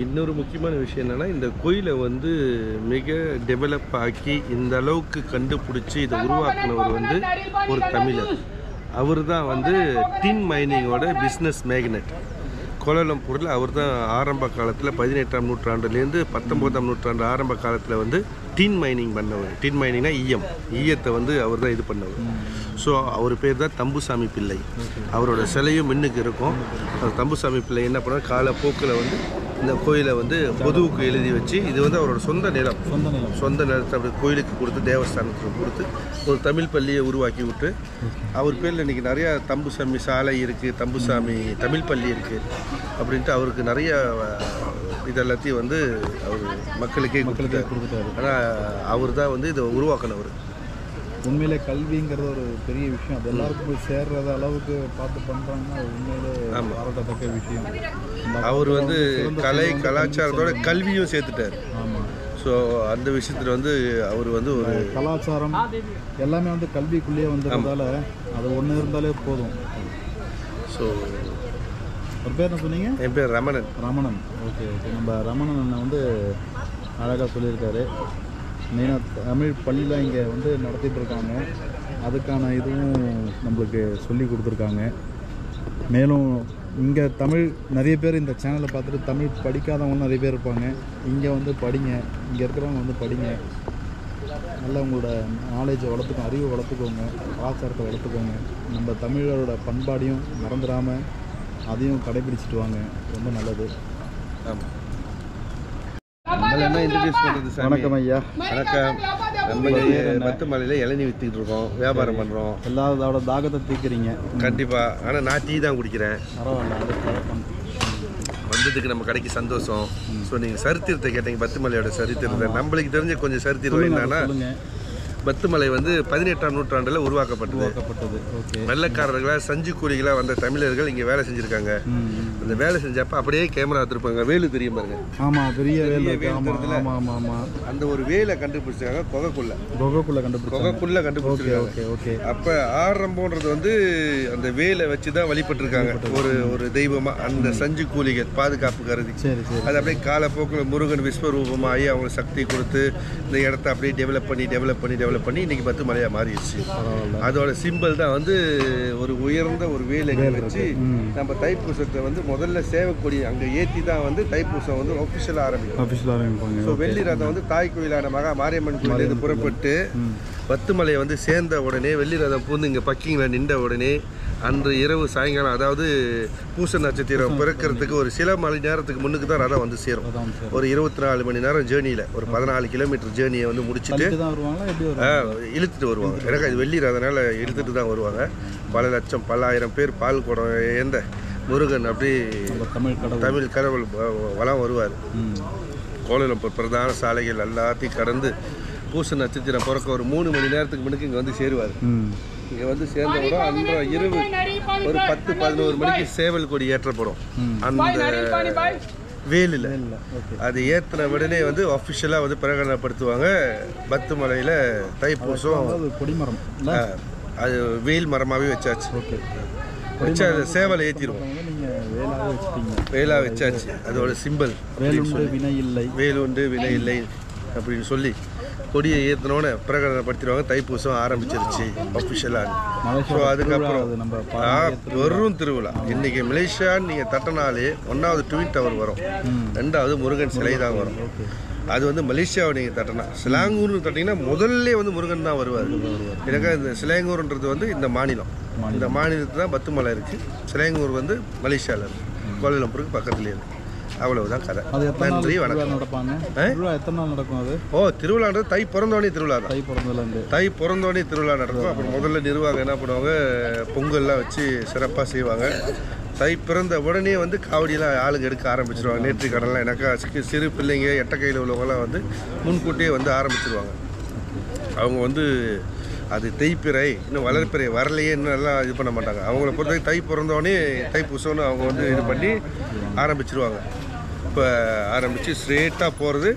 இன்னொரு முக்கியமான விஷயம் என்னென்னா, இந்த கோயிலை வந்து மிக டெவலப் ஆக்கி இந்த அளவுக்கு கண்டுபிடிச்சி இதை உருவாக்குனவர் வந்து ஒரு தமிழர். அவர் தான் வந்து டின் மைனிங்கோட பிஸ்னஸ் மேக்னெட். கோலாலம்பூரில் அவர் தான் ஆரம்ப காலத்தில் 18ஆம் நூற்றாண்டுலேருந்து 19ஆம் நூற்றாண்டு ஆரம்ப காலத்தில் வந்து டின் மைனிங் பண்ணவர். டின் மைனிங்னா ஈயத்தை வந்து அவர் தான் இது பண்ணவர். ஸோ அவர் பேர் தான் தம்புசாமி பிள்ளை. அவரோட சிலையும் மின்னுக்கு இருக்கும். தம்புசாமி பிள்ளை என்ன பண்ணார், காலப்போக்கில் வந்து இந்த கோயிலை வந்து பொதுவுக்கு எழுதி வச்சு, இது வந்து அவரோட சொந்த நிலத்தை அப்படி கோயிலுக்கு கொடுத்து, தேவஸ்தானத்துக்கு கொடுத்து ஒரு தமிழ் பள்ளியை உருவாக்கி விட்டு, அவர் பேரில் இன்றைக்கி நிறையா தம்புசாமி சாலை இருக்குது, தம்புசாமி தமிழ் பள்ளி இருக்குது அப்படின்ட்டு அவருக்கு நிறைய இதெல்லாத்தையும் வந்து அவர் மக்களுக்கே கொடுத்துட்டாரு. ஆனால் அவர் தான் வந்து இதை உருவாக்கினவர். உண்மையிலே கல்விங்கிறது ஒரு பெரிய விஷயம். அது எல்லாருக்கும் போய் சேர்றது அளவுக்கு பார்த்து பண்ணுறாங்கன்னா உண்மையிலே பாராட்டத்தக்க விஷயம். அவர் வந்து கலை கலாச்சாரத்தோட கல்வியும் சேர்த்துட்டார். ஆமாம். ஸோ அந்த விஷயத்தில் வந்து அவர் வந்து ஒரு கலாச்சாரம் எல்லாமே வந்து கல்விக்குள்ளேயே வந்ததால் அது ஒன்று இருந்தாலே போதும். ஸோ ஒரு பேர் என்ன சொன்னீங்க? என் பேர் ரமணன். ஓகே. நம்ம ரமணன் அண்ணன் வந்து அழகாக சொல்லியிருக்காரு. மெயினாக தமிழ் பள்ளியில் இங்கே வந்து நடத்திட்டு இருக்காங்க. அதுக்கான இதுவும் நம்மளுக்கு சொல்லி கொடுத்துருக்காங்க. மேலும் இங்கே தமிழ் நிறைய பேர் இந்த சேனலை பார்த்துட்டு தமிழ் படிக்காதவங்க நிறைய பேர் இருப்பாங்க. இங்கே வந்து படிங்க, இங்கே இருக்கிறவங்க வந்து படிங்க. நல்லா உங்களோட நாலேஜை வளர்த்துக்கோங்க, அறிவை வளர்த்துக்கோங்க, கலாச்சாரத்தை வளர்த்துக்கோங்க. நம்ம தமிழரோட பண்பாடையும் மறந்துடாமல் அதையும் கடைபிடிச்சிட்டு வாங்க. ரொம்ப நல்லது. ஆமாம். என்ன இன்ட்ரடியூஸ் பண்ணுறது? வணக்கம் ஐயா. வணக்கம். நம்ம பத்துமலையில் இளநீ விற்றுக்கிட்டு இருக்கோம், வியாபாரம் பண்ணுறோம். எல்லாரோட தாகத்தை தீர்க்குறீங்க. கண்டிப்பாக. ஆனால் நான் டீ தான் குடிக்கிறேன். பரவாயில்ல, அது வந்ததுக்கு நம்ம கடைக்கு சந்தோஷம். ஸோ நீங்கள் சரித்திரத்தை கேட்டீங்க, பத்துமலையோட சரித்திரத்தை. நம்மளுக்கு தெரிஞ்ச கொஞ்சம் சரித்திரம் என்னன்னா, பத்துமலை வந்து 18ஆம் நூற்றாண்டில் உருவாக்கப்பட்டது. வெள்ளைக்காரர்களாக சஞ்சு கூலிகளாக வந்த தமிழர்கள் இங்கே வேலை செஞ்சுருக்காங்க. அந்த வேலை செஞ்சப்போ அப்படியே கேமரா எடுத்துருப்பாங்க. வேலு தெரியும் பாருங்க. ஆமாம், பெரிய வேலு. அந்த ஒரு வேலை கண்டுபிடிச்சாங்க கொகைக்குள்ள கண்டுபிடிச்சிருக்காங்க. அப்போ ஆரம்பம்ன்றது வந்து அந்த வேலை வச்சு தான் வழிபட்டிருக்காங்க ஒரு தெய்வமாக. அந்த சஞ்சு கூலிகள் பாதுகாப்பு கருதி அது அப்படியே காலப்போக்கில் முருகன் விஸ்வரூபமாகி அவங்க சக்தி கொடுத்து இந்த இடத்த அப்படியே டெவலப் பண்ணி இன்னைக்கு பத்துமலையாக மாறிடுச்சு. அதோட சிம்பிள் தான் வந்து ஒரு உயர்ந்த ஒரு வேலை வச்சு நம்ம தைப்பூசத்தை வந்து முதல்ல சேவைக்கொடி அங்கே ஏற்றி தான் வந்து தைப்பூசம் வந்து ஒஃபிஷியலாக ஆரம்பிக்கும். ஸோ வெள்ளி ரதம் வந்து தாய் கோயிலான மகா மாரியம்மன் கோயிலேருந்து புறப்பட்டு பத்துமலையை வந்து சேர்ந்த உடனே, வெள்ளி ரதம் பூந்து இங்கே பக்கிங்கில் நின்ற உடனே அன்று இரவு சாயங்காலம், அதாவது பூச நட்சத்திரம் பிறக்கிறதுக்கு ஒரு சில மணி நேரத்துக்கு முன்னுக்கு தான் ரதம் வந்து சேரும். ஒரு 24 மணி நேரம் ஜேர்னியில் ஒரு 14 கிலோமீட்டர் ஜேர்னியை வந்து முடிச்சுட்டு இழுத்துட்டு வருவாங்க. எனக்கு அது வெள்ளி ரதனால இழுத்துட்டு தான் வருவாங்க. பல லட்சம் பல ஆயிரம் பேர் பால் குடம் ஏந்த முருகன் அப்படி தமிழ் கடவுள் வளம் வருவார். கோலாலம்பூர் பிரதான சாலைகள் எல்லாத்தையும் கடந்து பூச நட்சத்திரம் பிறக்க ஒரு 3 மணி நேரத்துக்கு முன்னுக்கு இங்கே வந்து சேருவார். இங்கே வந்து சேர்ந்தவுடன் அன்றைய இரவு ஒரு 10-11 மணிக்கு சேவல் கொடி ஏற்றப்படும். அந்த வேலில் அது ஏற்றின உடனே வந்து அஃபிஷியலாக வந்து பிரகடனப்படுத்துவாங்க. பத்துமலையில் தைப்பூசம் கொடிமரம் அது வெயில் மரமாகவே வச்சாச்சு. வச்சா அது சேவலை ஏற்றிடுவோம். வேலா வச்சாச்சு. அதோட சிம்பிள் வேல் உண்டு வினை இல்லை அப்படின்னு சொல்லி கொடியை ஏற்றினோன்னு பிரகடனப்படுத்திடுவாங்க. தைப்பூசம் ஆரம்பிச்சிருச்சு அஃபிஷியலாக. ஸோ அதுக்கப்புறம் வெறும் திருவிழா. இன்றைக்கி மலேசியான்னு நீங்கள் தட்டினாலே 1வது ட்வின் டவர் வரும், 2வது முருகன் சிலை தான் வரும். அது வந்து மலேசியாவை நீங்கள் தட்டினா. சிலாங்கூர்னு தட்டிங்கன்னா முதல்ல வந்து முருகன் தான் வருவார். எனக்கு இந்த சிலாங்கூர்ன்றது வந்து இந்த மாநிலம், இந்த மாநிலத்தில் தான் பத்துமலை இருக்குது. சிலாங்கூர் வந்து மலேசியாவில் இருக்குது, கோலாலம்பூருக்கு பக்கத்துலேயே இருக்குது. அவ்வளவுதான் கதை. நன்றி, வணக்கம். எத்தனை நாள் நடக்கும் அது? திருவிழான்றது தை பிறந்தோடனே திருவிழா தான். தை பிறந்தோடனே திருவிழா நடக்கும். அப்புறம் முதல்ல நிர்வாகம் என்ன பண்ணுவாங்க, பொங்கல்லாம் வச்சு சிறப்பாக செய்வாங்க. தை பிறந்த உடனே வந்து காவடியெல்லாம் ஆளுங்க எடுக்க ஆரம்பிச்சிருவாங்க. நேற்று கடன்லாம் எனக்கா சிறு பிள்ளைங்க எட்ட கையில் உள்ளவங்கலாம் வந்து முன்கூட்டியே வந்து ஆரம்பிச்சிருவாங்க. அவங்க வந்து அது தைப்பிறை இன்னும் வளர்ப்பிறை வரலையே இன்னும் எல்லாம் இது பண்ண மாட்டாங்க. அவங்கள பொறுத்தவரைக்கும் தை பிறந்தோடனே தைப்பூசம்னு அவங்க வந்து இது பண்ணி ஆரம்பிச்சிருவாங்க. இப்போ ஆரம்பித்து ஸ்ட்ரெயிட்டாக போகிறது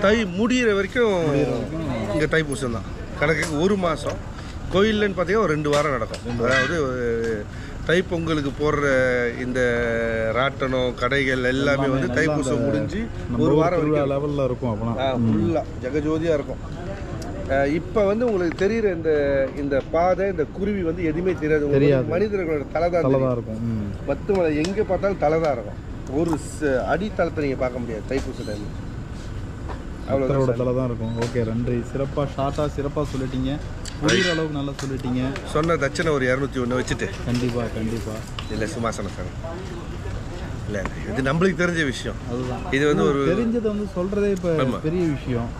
தை முடிகிற வரைக்கும் இங்கே தைப்பூசம் தான். கணக்கு 1 மாதம். கோயில்லன்னு பார்த்தீங்கன்னா ஒரு 2 வாரம் நடக்கும். அதாவது தைப்பொங்கலுக்கு போடுற இந்த ராட்டனம் கடைகள் எல்லாமே வந்து தைப்பூசம் முடிஞ்சு ஒரு வாரம் லெவலில் இருக்கும். அப்படின்னா ஃபுல்லாக ஜெகஜோதியாக இருக்கும். இப்போ வந்து உங்களுக்கு தெரிகிற இந்த பாதை இந்த குருவி வந்து எதுவுமே தெரியாது. மனிதர்களோட தலை தான் இருக்கும். பத்து மலை எங்கே பார்த்தாலும் தலை தான் இருக்கும். ஒரு அடித்தளத்தை நீங்கள் பார்க்க முடியாது தைப்பூச டைம். அவ்வளோட தலை தான் இருக்கும். ஓகே, நன்றி. சிறப்பாக சொல்லிட்டீங்க. புரியுற அளவுக்கு நல்லா சொல்லிட்டீங்க. சொன்ன தட்சணை ஒரு 201 வச்சுட்டு கண்டிப்பாக இல்லை சும்மாசன சார் இல்லை, இது நம்மளுக்கு தெரிஞ்ச விஷயம். அதுதான், இது வந்து ஒரு தெரிஞ்சதை வந்து சொல்கிறதே இப்போ பெரிய விஷயம்.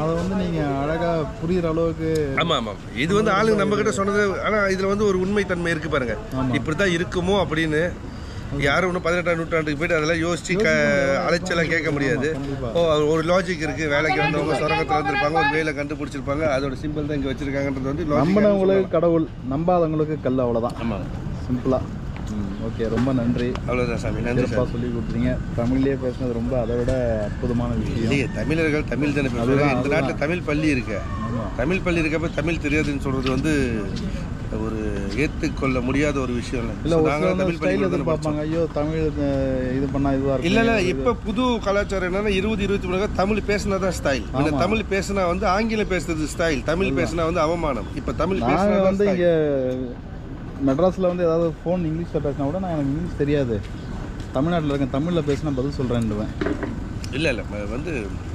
அதை வந்து நீங்கள் அழகாக புரிகிற அளவுக்கு. ஆமாம். இது வந்து ஆளுங்க நம்மக்கிட்ட சொன்னது. ஆனால் இதில் வந்து ஒரு உண்மைத்தன்மை இருக்குது பாருங்க. இப்படி தான் இருக்குமோ அப்படின்னு யாரும் இன்னும் 18ஆம் நூற்றாண்டுக்கு போய்ட்டு அதெல்லாம் யோசிச்சு அலைச்செல்லாம் கேட்க முடியாது. ஒரு லாஜிக் இருக்குது. வேலைக்கு வந்தவங்க சுரங்கத்தில் வந்துருப்பாங்க, ஒரு வேலை கண்டுபிடிச்சிருப்பாங்க, அதோட சிம்பிள் தான் இங்கே வச்சுருக்காங்கன்றது வந்து நம்பினவங்களுக்கு கடவுள், நம்பாதவங்களுக்கு கல். அவ்வளோதான். ஆமாம், சிம்பிளாக. ஓகே, ரொம்ப நன்றி. அவ்வளோதான் சாமி, நன்றி. சிறப்பாக சொல்லி கொடுத்தீங்க. தமிழ்லேயே பேசுனது ரொம்ப அதை விட அற்புதமான விஷயம். இல்லையே, தமிழர்கள் தமிழ் தானே பேசுகிறாங்க. இந்த நாட்டில் தமிழ் பள்ளி இருக்கு. தமிழ் பள்ளி இருக்கப்ப தமிழ் தெரியாதுன்னு சொல்கிறது வந்து ஒரு ஏற்றுக்கொள்ள முடியாத ஒரு விஷயம். இல்லை, நாங்கள் தமிழ் பள்ளி பார்ப்பாங்க. ஐயோ, தமிழ் இது பண்ணால் இதுவாக இருக்கும். இல்லை, இப்போ புது கலாச்சாரம் என்னன்னா 20-23 தமிழ் பேசினா தான் ஸ்டைல். இல்லை, தமிழ் பேசினா வந்து ஆங்கிலம் பேசுறது ஸ்டைல், தமிழ் பேசினா வந்து அவமானம். இப்போ தமிழ் பேசினா வந்து இங்கே மெட்ராஸில் வந்து ஏதாவது ஃபோன் இங்கிலீஷில் பேசினா கூட நான் எனக்கு இங்கிலீஷ் தெரியாது, தமிழ்நாட்டில் இருக்கேன், தமிழில் பேசினா பதில் சொல்கிறேன்னுவேன். இல்லை வந்து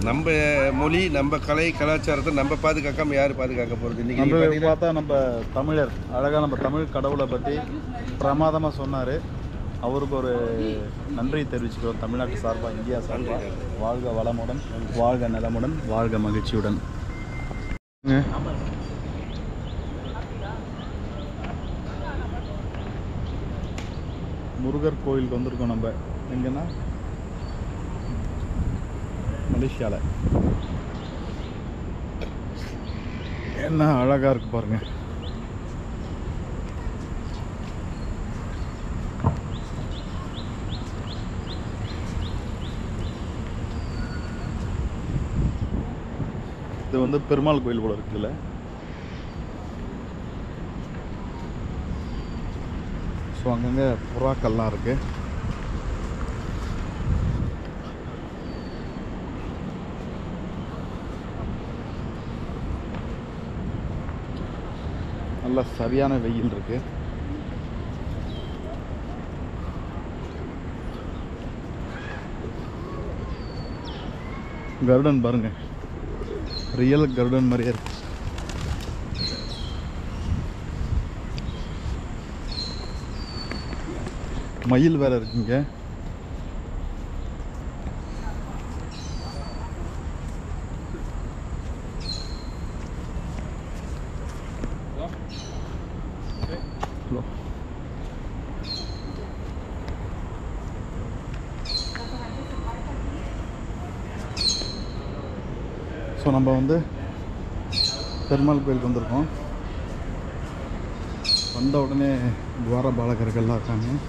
நம்ம மொழி, நம்ம கலை கலாச்சாரத்தை நம்ம பாதுகாக்காமல் யார் பாதுகாக்க போகிறது? இன்றைக்கி பார்த்தா நம்ம தமிழர் அழகாக நம்ம தமிழ் கடவுளை பற்றி பிரமாதமாக சொன்னார். அவருக்கு ஒரு நன்றி தெரிவிச்சுக்கிறோம் தமிழ்நாட்டு சார்பாக, இந்தியா சார்பாக. வாழ்க வளமுடன், வாழ்க நலமுடன், வாழ்க மகிழ்ச்சியுடன். முருகர் கோயிலுக்கு வந்திருக்கோம் நம்ம. எங்கன்னா மலேசியாவில். என்ன அழகாக இருக்கு பாருங்க. இது வந்து பெருமாள் கோயில் போல இருக்குல்ல. ஸோ அங்கங்கே புறாக்கள்லாம் இருக்குது. நல்ல சரியான வெயில் இருக்குது. கார்டன் பாருங்க, ரியல் கார்டன் மாதிரியே இருக்கு. மயில் வேற இருக்குங்க. ஸோ நம்ம வந்து பெருமாள் கோயிலுக்கு வந்திருக்கோம். வந்த உடனே துவார பாலகர்கள்லாம் இருக்காங்க.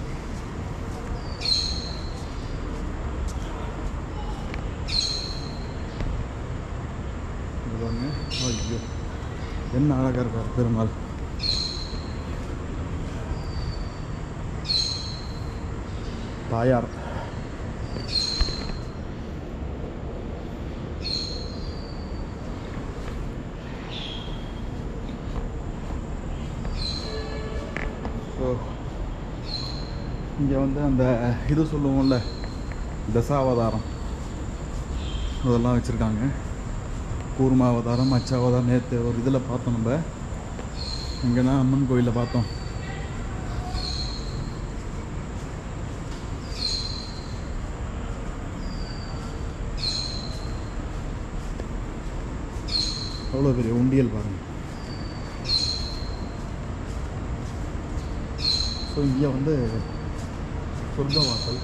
ஐயோ, என்ன அழகாக இருக்கார் பெருமாள். தாயார் இங்கே வந்து அந்த இது சொல்லுவோம்ல, தசாவதாரம் அதெல்லாம் வச்சுருக்காங்க. கூர்மாவதாரம், அச்சாவதாரம். நேற்று ஒரு இதில் பார்த்தோம் நம்ம. இங்கேனா அம்மன் கோயிலில் பார்த்தோம். அவ்வளோ பெரிய உண்டியல் பாருங்கள். ஸோ இங்கே வந்து சொர்க்கவாசல்.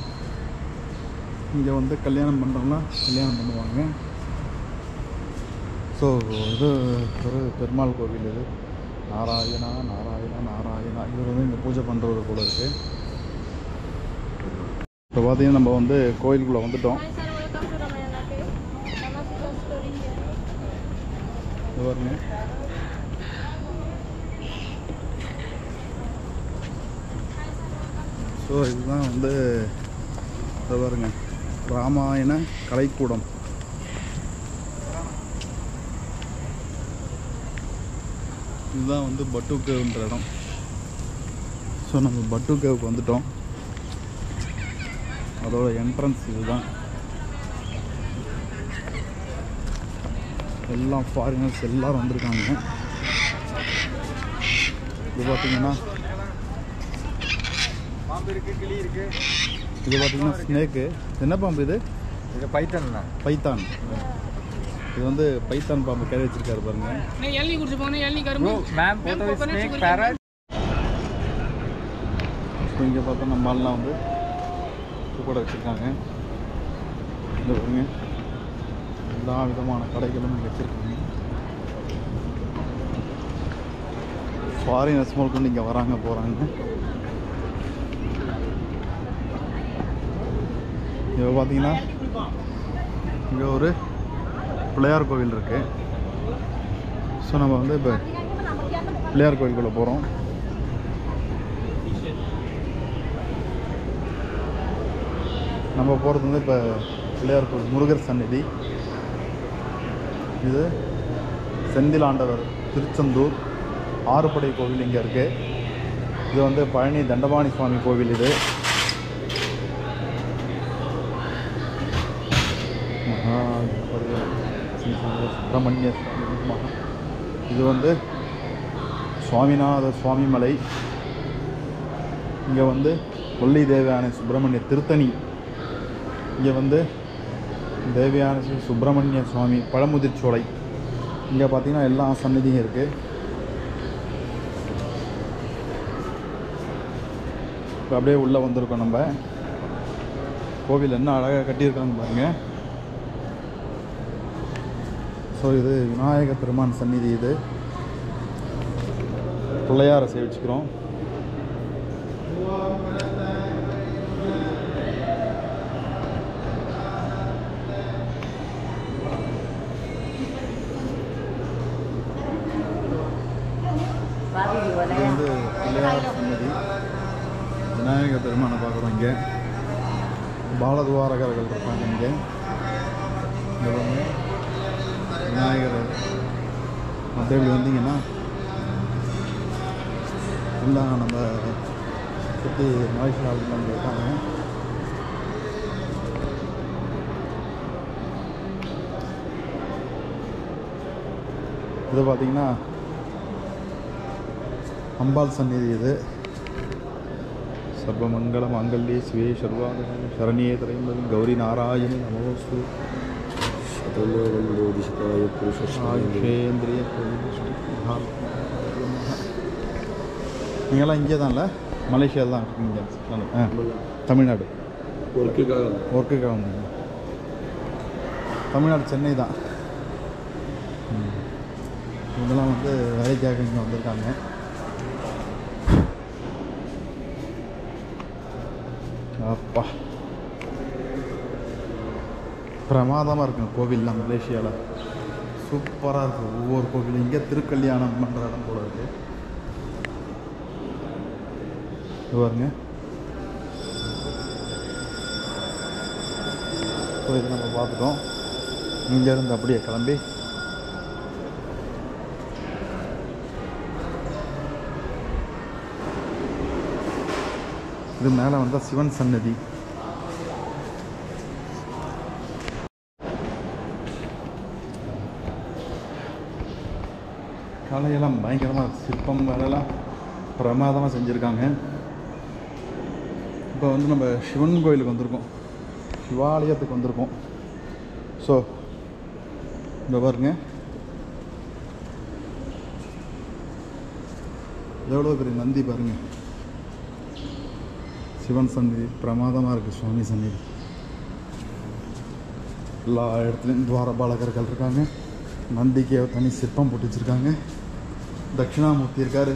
இங்கே வந்து கல்யாணம் பண்ணுறோம்னா கல்யாணம் பண்ணுவாங்க. ஸோ இது ஒரு பெருமாள் கோவில். இது நாராயணா நாராயணா நாராயணா. இவர் வந்து இங்கே பூஜை பண்ணுறது போல இருக்குது. இப்போ பார்த்தீங்கன்னா நம்ம வந்து கோயிலுக்குள்ளே வந்துட்டோம். பாருங்க, ஸோ இதுதான் வந்து இதை பாருங்க, ராமாயண கலைக்கூடம். இதுதான் வந்து பட்டு கேவ்ன்ற இடம். ஸோ நம்ம பட்டு கேவுக்கு வந்துட்டோம். அதோட என்ட்ரன்ஸ் இதுதான். எல்லாம் ஃபாரினர்ஸ் எல்லோரும் வந்திருக்காங்க. இது பார்த்தீங்கன்னா பாம்பு இருக்குது, கிளி இருக்குது. இது பார்த்தீங்கன்னா ஸ்னேக்கு. என்ன பாம்பு இது? இது பைத்தான் தான். பைத்தான். இது வந்து பைத்தான் பாம்பு கரை வச்சிருக்காரு பாருங்க. எல்னி குடிச்சு போனேன், எல்னி கரும்பு மேம் போட்டோ ஸ்னேக் பேரட். ஸோ இங்கே பார்த்தா நம்ம ஆள்லாம் வந்து கூட வச்சுருக்காங்க. இந்த பாருங்க, எல்லா விதமான கடைகளும் இங்கே வச்சுருக்காங்க. ஃபாரினர்ஸ் கொண்டு இங்கே வராங்க போகிறாங்க. இப்போ பார்த்தீங்கன்னா இங்கே ஒரு பிள்ளையார் கோவில் இருக்குது. ஸோ நம்ம வந்து இப்போ பிள்ளையார் கோவிலுக்குள்ளே போகிறோம். நம்ம போகிறது வந்து இப்போ பிள்ளையார் கோவில் முருகர் சந்நிதி. இது செந்தில் ஆண்டவர் திருச்செந்தூர் ஆறுபடை கோவில் இங்கே இருக்குது. இது வந்து பழனி தண்டபாணி சுவாமி கோவில். இது சுப்பிரமணிய சுவாமி. இது வந்து சுவாமிநாத சுவாமி மலை. இங்கே வந்து கொல்லி தேவயானை சுப்பிரமணிய திருத்தணி. இங்கே வந்து தேவயானை சுப்பிரமணிய சுவாமி பழமுதிர்ச்சோலை. இங்கே பார்த்தீங்கன்னா எல்லா சன்னதியும் இருக்குது. இப்போ அப்படியே உள்ளே வந்திருக்கோம். நம்ம கோவில் என்ன அழகாக கட்டியிருக்காங்க பாருங்கள். ஸோ இது விநாயக பெருமான் சந்நிதி. இது பிள்ளையாரை சேவிச்சுக்கிறோம். இது வந்து பிள்ளையார் சன்னதி. விநாயக பெருமானை பார்க்குறோம். இங்கே பாலதுவாரகர்கள் இருப்பாங்க. இங்கே வந்து விநாயகர் அப்படியே இப்படி வந்தீங்கன்னா எல்லாம் நம்ம சுற்றி மலேசியாவில் வந்து இருக்காங்க. இது பார்த்திங்கன்னா அம்பாள் சந்நிதி. இது சர்வமங்கல மாங்கல்யே சிவே சர்வாத சரணியே திரைம்பதி கௌரி நாராயணி நமோஸ்து ஆயுஷேந்திரிய. நீங்களாம் இங்கே தான்ல, மலேசியாவில் தான் இருக்கீங்க? தமிழ்நாடு ஒர்க்குக்காக வந்தீங்க. தமிழ்நாடு சென்னை தான். இதெல்லாம் வந்து வேலைக்காக இங்கே வந்திருக்காங்க. அப்பா பிரமாதமாக இருக்குங்க கோவில்லாம். மலேசியாவில் சூப்பராக இருக்குது ஒவ்வொரு கோவிலும். இங்கே திருக்கல்யாணம் பண்ணுற இடம் கூட இருக்குது. இது பாருங்க. ஸோ இது நம்ம பார்த்துட்டோம். இங்கேருந்து அப்படியே கிளம்பி இது மேலே வந்தால் சிவன் சன்னதி. கலையெல்லாம் பயங்கரமாக சிற்பம் வேலையெல்லாம் பிரமாதமாக செஞ்சுருக்காங்க. இப்போ வந்து நம்ம சிவன் கோயிலுக்கு வந்திருக்கோம், சிவாலயத்துக்கு வந்திருக்கோம். ஸோ இந்த பாருங்க எவ்வளோ பெரிய நந்தி பாருங்கள். சிவன் சந்நிதி பிரமாதமாக இருக்குது. சுவாமி சந்நிதி எல்லா இடத்துலையும் துவாரபாலகர்கள் இருக்காங்க. நந்திக்கு தனி சிற்பம் போட்டு வச்சுருக்காங்க. தட்சிணாமூர்த்தி இருக்கார்.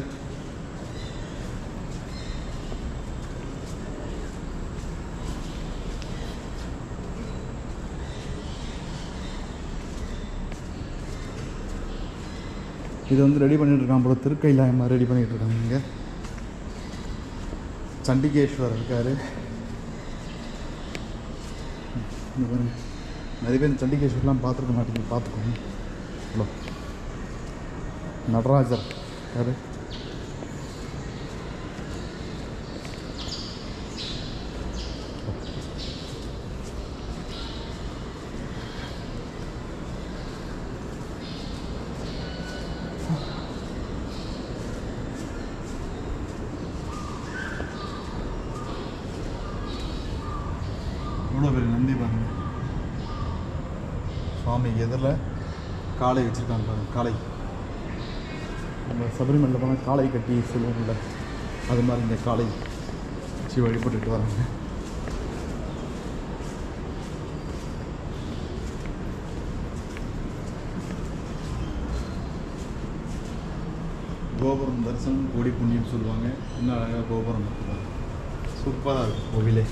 இது வந்து ரெடி பண்ணிட்டு இருக்காங்க போல. திருக்கைலாயமாக ரெடி பண்ணிகிட்டு இருக்காங்க. இங்கே சண்டிகேஸ்வரர் இருக்கார். நிறைய பேர் சண்டிகேஸ்வரெலாம் பார்த்துருக்க மாட்டேங்க, பார்த்துக்கோங்க. ஹலோ நடராஜர் யார்? எவ்வளோ பேர் நந்தி பாருங்க. சுவாமி எதிரில் காளை வச்சுருக்காங்க பாருங்க. காளை நம்ம சபரிமலையில் போனால் காளை கட்டி சொல்லுவோம்ல, அது மாதிரி இந்த காளை வச்சு வழிபட்டுட்டு வராங்க. கோபுரம் தரிசனம் கோடி புண்ணியம் சொல்லுவாங்க. இன்னும் அழகாக கோபுரம் இருக்குது, சூப்பராக இருக்குது. கோவிலே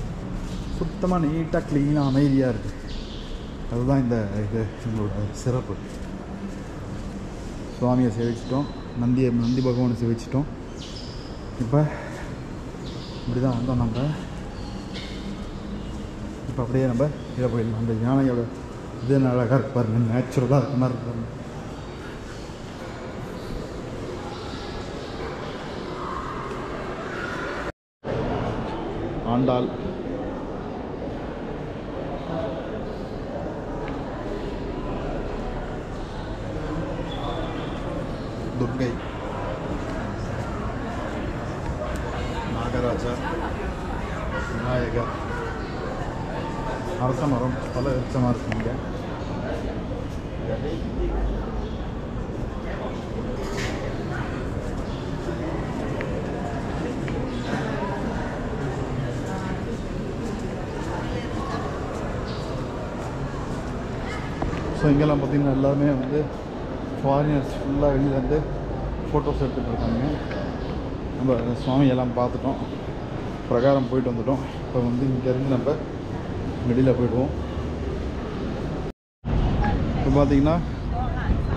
சுத்தமாக நீட்டாக க்ளீனாக அமைதியாக இருக்குது. அதுதான் இந்த இது எங்களோட சிறப்பு. சுவாமியை சேவிச்சிட்டோம், நந்தி பகவானை சேவிச்சிட்டோம். இப்போ இப்படி தான் வந்தோம் நம்ம. இப்போ அப்படியே நம்ம இதை போயிடலாம். அந்த யானையோட இது அழகாக இருக்கு பாருங்க, நேச்சுரலாக இருக்க மாதிரி இருக்கு பாருங்க. ஆண்டாள், துர்கை, நாகராஜா, விநாயகர், அரச மரம் பல விருட்சமாக இருக்குங்க. ஸோ இங்கெல்லாம் பார்த்திங்கன்னா எல்லாருமே வந்து ஃபாரினர்ஸ் ஃபுல்லாக வெளியிலேருந்து ஃபோட்டோஸ் எடுத்துகிட்டு இருக்காங்க. நம்ம சுவாமியெல்லாம் பார்த்துட்டோம், பிரகாரம் போயிட்டு வந்துட்டோம். இப்போ வந்து இங்கேருந்து நம்ம வெளியில் போயிடுவோம். இப்போ பார்த்திங்கன்னா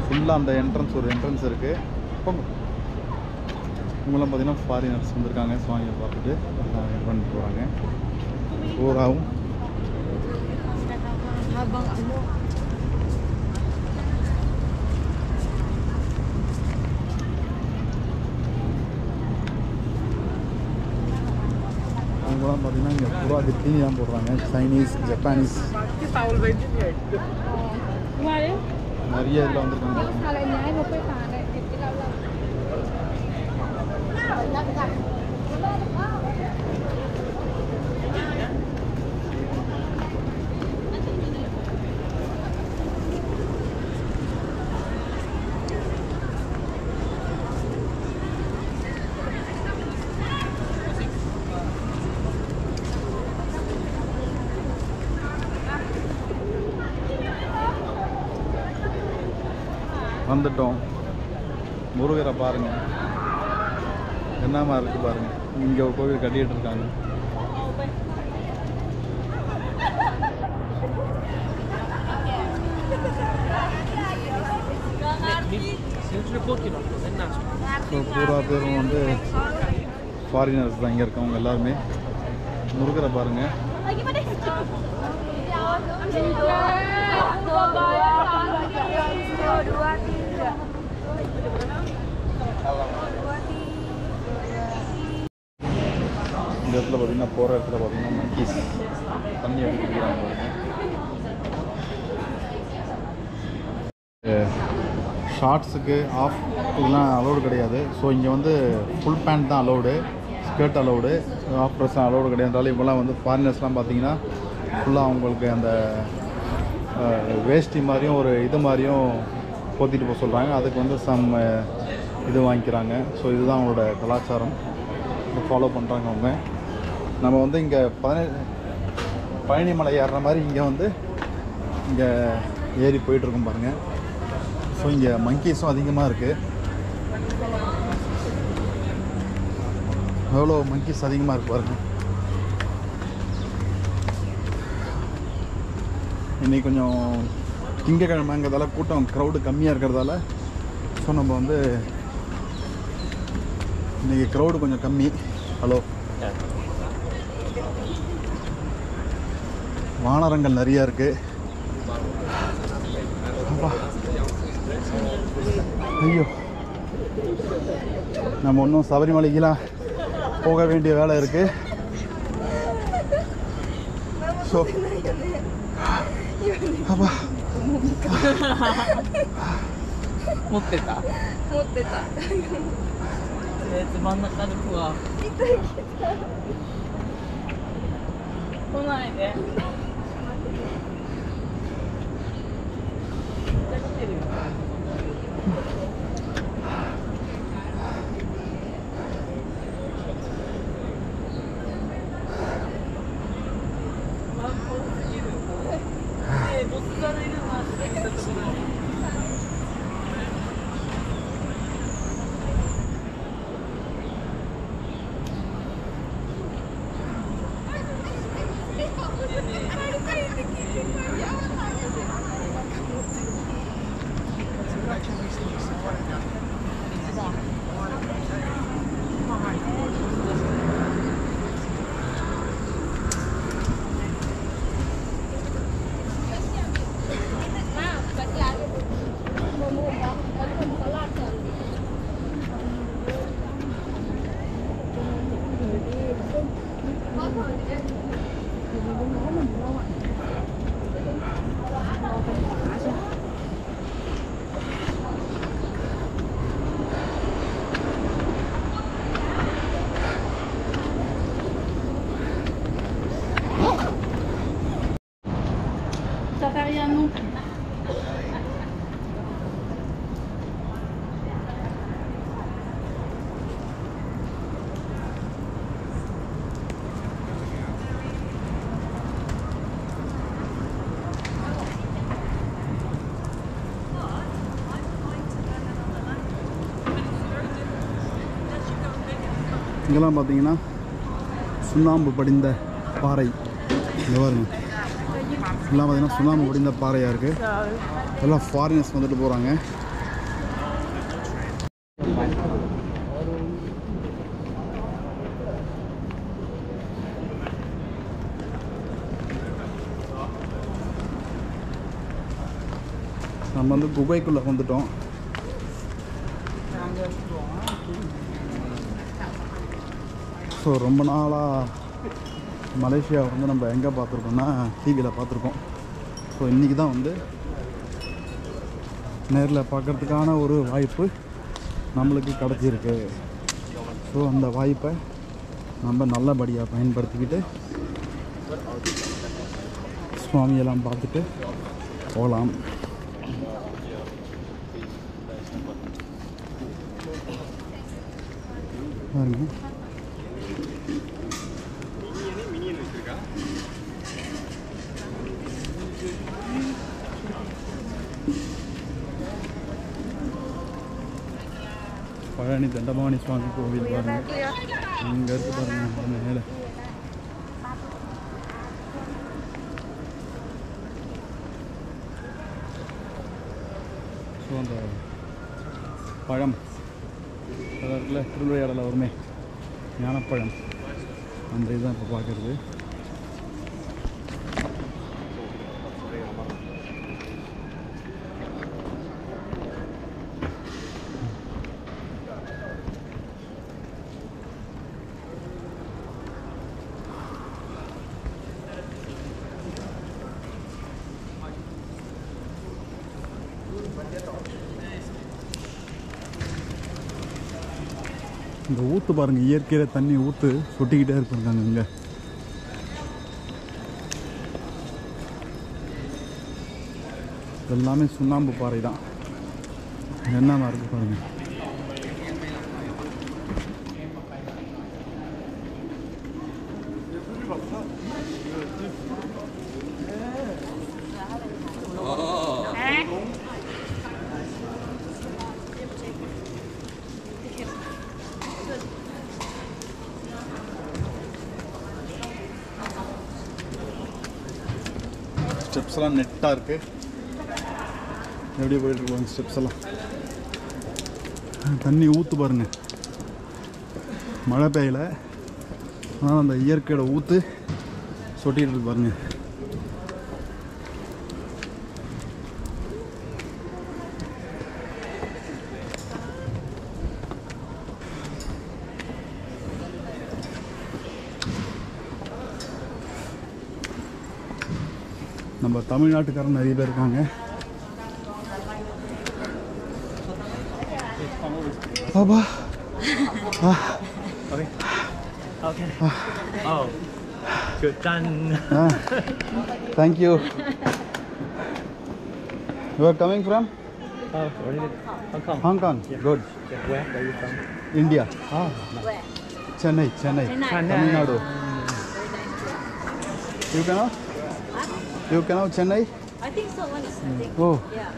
ஃபுல்லாக அந்த ஒரு என்ட்ரன்ஸ் இருக்குது. இப்போ இவங்களாம் பார்த்திங்கன்னா ஃபாரினர்ஸ் வந்திருக்காங்க. சுவாமியை பார்த்துட்டு இது பண்ணிட்டு போகிறாங்க. ஊராகவும் அவங்களாம் பார்த்தீங்கன்னா இங்கே பூரா தீனி தான் போடுறாங்க. சைனீஸ், ஜப்பானீஸ் நிறைய இதில் வந்துருக்காங்க. வந்துட்டோம். முருகரை பாருங்கள், என்னமா இருக்குது பாருங்கள். இங்கே ஒரு கோவில் கட்டிகிட்டு இருக்காங்க. ஸோ பூரா பேரும் வந்து ஃபாரினர்ஸ் தான் இங்கே இருக்கவங்க எல்லாருமே. முருகரை பாருங்கள். இந்த இடத்துல பார்த்தீங்கன்னா போகிற இடத்துல பார்த்தீங்கன்னா மங்கீஸ் தண்ணி அடிக்கிறாங்க பாருங்க. ஷார்ட்ஸுக்கு ஆஃப் இதெல்லாம் அலோடு கிடையாது. ஸோ இங்கே வந்து ஃபுல் பேண்ட் தான் அலோடு, ஸ்கர்ட் அலோடு, ஆஃப் ட்ரெஸ்லாம் அலோடு கிடையாதுனால இப்போலாம் வந்து ஃபாரினர்ஸ்லாம் பார்த்தீங்கன்னா ஃபுல்லாக அவங்களுக்கு அந்த வேஷ்டி மாதிரியும் ஒரு இது மாதிரியும் போத்திட்டு போக சொல்கிறாங்க. அதுக்கு வந்து இது வாங்கிக்கிறாங்க. ஸோ இதுதான் அவங்களோட கலாச்சாரம், ஃபாலோ பண்ணுறாங்க அவங்க. நம்ம வந்து இங்கே பழனி மலை ஏறுற மாதிரி இங்கே வந்து இங்கே ஏறி போயிட்டுருக்கோம் பாருங்கள். ஸோ இங்கே மங்கீஸும் அதிகமாக இருக்குது. எவ்வளோ மங்கீஸ் அதிகமாக இருக்கு பாருங்கள். இன்றைக்கி கொஞ்சம் திங்கக்கிழமைங்கிறதால கூட்டம் க்ரௌடு கம்மியாக இருக்கிறதால ஸோ நம்ம வந்து இன்றைக்கி க்ரௌடு கொஞ்சம் கம்மி. ஹலோ வானரங்கள் நிறையா இருக்குது. ஐயோ, நம்ம இன்னும் சபரிமலைக்கெலாம் போக வேண்டிய வேலை இருக்குது. ஸோ அப்பா 持ってた真ん中の子は来ないでஇங்கெல்லாம் பார்த்தீங்கன்னா சுண்ணாம்பு படிந்த பாறை. இங்கே பாருங்க, எல்லாம் பார்த்தீங்கன்னா சுண்ணாம்பு படிந்த பாறையாக இருக்குது. எல்லாம் ஃபாரினர்ஸ் வந்துட்டு போகிறாங்க. நம்ம வந்து குகைக்குள்ளே வந்துட்டோம். ஸோ ரொம்ப நாளாக மலேசியா வந்து நம்ம எங்கே பார்த்துருக்கோம்னா டிவியில் பார்த்துருக்கோம். ஸோ இன்றைக்கி தான் வந்து நேரில் பார்க்குறதுக்கான ஒரு வாய்ப்பு நம்மளுக்கு கிடச்சிருக்கு. ஸோ அந்த வாய்ப்பை நம்ம நல்லபடியாக பயன்படுத்திக்கிட்டு சுவாமியெல்லாம் பார்த்துட்டு போகலாம். பாருங்க, பழனி தண்டபாணி சுவாமி கோவில் பாருங்க, அங்கே இருக்கு பாருங்க மேலே. ஸோ அந்த பழம் அதில் திருவிளையாடல வருமே ஞானப்பழம், அந்த இதுதான் இப்போ பார்க்குறது. இந்த ஊற்று பாருங்கள், இயற்கையில் தண்ணி ஊற்று சொட்டிக்கிட்டே இருப்பாங்க இங்கே. எல்லாமே சுண்ணாம்பு பாறை தான். என்னமா இருக்குது பாருங்கள். ஸ்டெப்ஸ்லாம் நெட்டாக இருக்குது. எப்படி போயிட்டுருக்கோம் ஸ்டெப்ஸ் எல்லாம். தண்ணி ஊற்று பாருங்கள், மழை பெய்யலை, ஆனால் அந்த இயற்கையோட ஊற்று சொட்டிகிட்டு இருக்கு பாருங்கள். நம்ம தமிழ்நாட்டுக்காரன் நிறைய பேர் இருக்காங்க. Baba Okay. Okay. Oh. Good done. Thank you. You are coming from Oh, where did Hong Kong. Hong Kong? Good. Yeah, where are you from? India. Where? Chennai. Chennai. Tamil Nadu. You know? You know Chennai? I think so. One is I think. Oh, Yeah.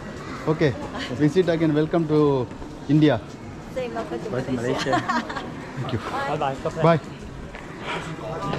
okay. Visit again. Welcome to India. Same welcome to Welcome to Malaysia. Malaysia. Thank you. Bye bye. Bye.